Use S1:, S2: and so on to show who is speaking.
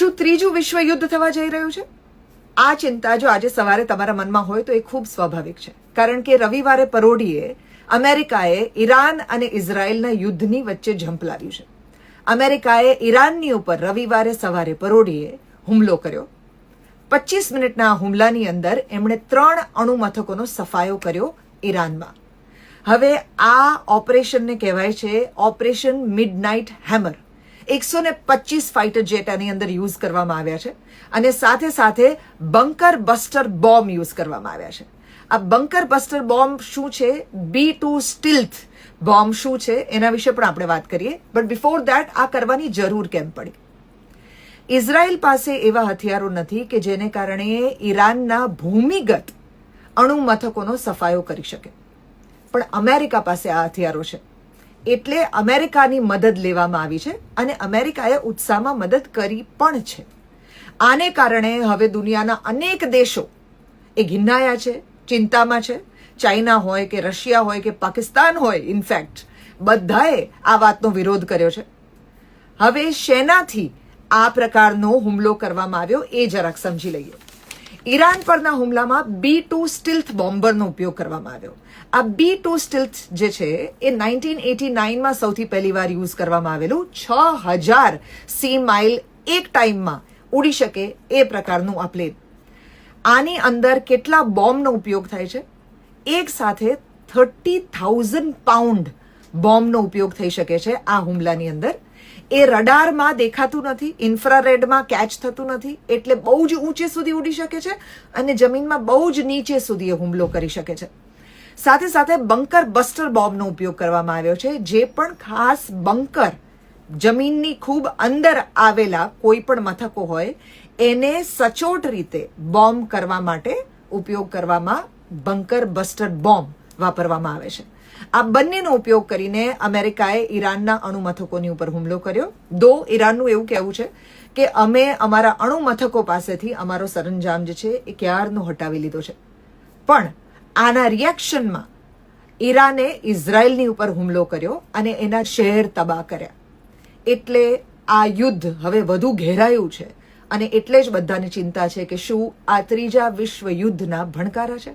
S1: શું ત્રીજું વિશ્વયુદ્ધ થવા જઈ રહ્યું છે? આ ચિંતા જો આજે સવારે તમારા મનમાં હોય તો એ ખૂબ સ્વાભાવિક છે, કારણ કે રવિવારે પરોઢીએ અમેરિકાએ ઈરાન અને ઇઝરાયલના યુદ્ધની વચ્ચે ઝંપલાવ્યું છે. અમેરિકાએ ઈરાનની ઉપર રવિવારે સવારે પરોઢીએ હુમલો કર્યો. 25 મિનિટના હુમલાની અંદર એમણે 3 અણુ મથકોનો સફાયો કર્યો ઈરાનમાં. હવે આ ઓપરેશનને કહેવાય છે operation midnight hammer. 125 fighter jet આની અંદર યુઝ કરવામાં આવ્યા છે અને સાથે સાથે બંકર બસ્ટર બોમ્બ યુઝ કરવામાં આવ્યા છે. આ બંકર બસ્ટર બોમ્બ શું છે, B2 સ્ટીલ્થ બોમ્બ શું છે, એના વિશે પણ આપણે વાત કરીએ. બટ બિફોર દેટ આ કરવાની જરૂર કેમ પડી? ઇઝરાયલ પાસે એવા હથિયારો નથી કે જેને કારણે ઈરાનના ભૂમિગત અણુ મથકોનો સફાયો કરી શકે, પણ અમેરિકા પાસે આ હથિયારો છે. એટલે અમેરિકાની મદદ લેવામાં આવી છે અને અમેરિકાએ ઉત્સાહમાં મદદ કરી પણ છે. આને કારણે હવે દુનિયાના અનેક દેશો એ ઘિન્નાયા છે, ચિંતામાં છે. ચાઇના હોય કે રશિયા હોય કે પાકિસ્તાન હોય, ઇનફેક્ટ બધાએ આ વાતનો વિરોધ કર્યો છે. હવે શેનાથી આ પ્રકારનો હુમલો કરવામાં આવ્યો એ જરાક સમજી લઈએ. ઈરાન પરના હુમલામાં B2 સ્ટીલ્થ બોમ્બરનો ઉપયોગ કરવામાં આવ્યો. આ B2 સ્ટીલ્થ જે છે એ 1989માં સૌથી પહેલી વાર યુઝ કરવામાં આવેલું. 6000 સી માઇલ એક ટાઈમમાં ઉડી શકે એ પ્રકારનું આ પ્લેન. આની અંદર કેટલા બોમ્બનો ઉપયોગ થાય છે? એક સાથે 30,000 પાઉન્ડ બોમ્બનો ઉપયોગ થઈ શકે છે આ હુમલાની અંદર. એ રડારમાં દેખાતું નથી, ઇન્ફ્રારેડમાં કેચ થતું નથી, એટલે બહુ જ ઊંચે સુધી ઉડી શકે છે અને જમીનમાં બહુ જ નીચે સુધી એ હુમલો કરી શકે છે. સાથે સાથે બંકર બસ્ટર બોમ્બનો ઉપયોગ કરવામાં આવ્યો છે, જે પણ ખાસ બંકર જમીનની ખૂબ અંદર આવેલા કોઈ પણ મથકો હોય એને સચોટ રીતે બોમ્બ કરવા માટે ઉપયોગ કરવામાં બંકર બસ્ટર બોમ્બ વાપરવામાં આવે છે. આ બંનેનો ઉપયોગ કરીને અમેરિકાએ ઈરાનના અણુ મથકોની ઉપર હુમલો કર્યો. દો ઈરાનનું એવું કહેવું છે કે અમે અમારા અણુ મથકો પાસેથી અમારો સરંજામ જે છે એ ક્યારનો હટાવી લીધો છે. પણ આના રિએક્શનમાં ઈરાને ઇઝરાયલની ઉપર હુમલો કર્યો અને એના શહેર તબાહ કર્યા. એટલે આ યુદ્ધ હવે વધુ ઘેરાયું છે અને એટલે જ બધાને ચિંતા છે કે શું આ ત્રીજા વિશ્વ યુદ્ધના ભણકારા છે.